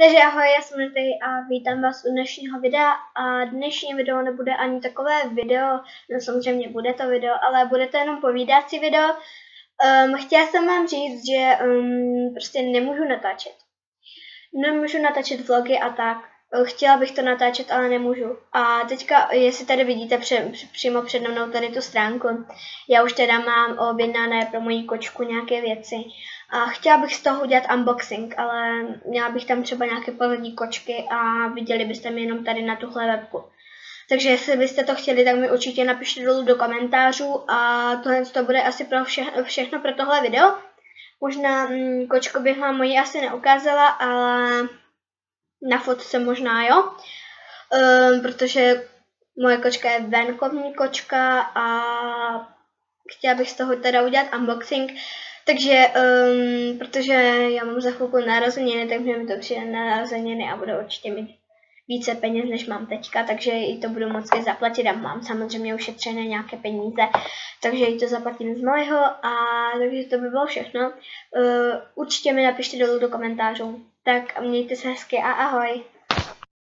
Takže ahoj, já jsem tady a vítám vás u dnešního videa a dnešní video nebude ani takové video, no samozřejmě bude to video, ale bude to jenom povídací video. Chtěla jsem vám říct, že prostě nemůžu natáčet. Nemůžu natáčet vlogy a tak. Chtěla bych to natáčet, ale nemůžu. A teďka, jestli tady vidíte přímo přede mnou tady tu stránku, já už teda mám objednané pro moji kočku nějaké věci. A chtěla bych z toho udělat unboxing, ale měla bych tam třeba nějaké pozadí kočky a viděli byste mi jenom tady na tuhle webku. Takže jestli byste to chtěli, tak mi určitě napište dolů do komentářů a tohle to bude asi pro všechno pro tohle video. Možná kočku bych vám moji asi neukázala, ale na fotce možná jo, protože moje kočka je venkovní kočka a chtěla bych z toho teda udělat unboxing, takže protože já mám za chvilku narozeniny, tak mi to přijde na narozeniny a budu určitě mít více peněz, než mám teďka, takže i to budu moci zaplatit a mám samozřejmě ušetřené nějaké peníze, takže i to zaplatím z mého a takže to by bylo všechno. Určitě mi napište dolů do komentářů. Tak mějte se hezky a ahoj.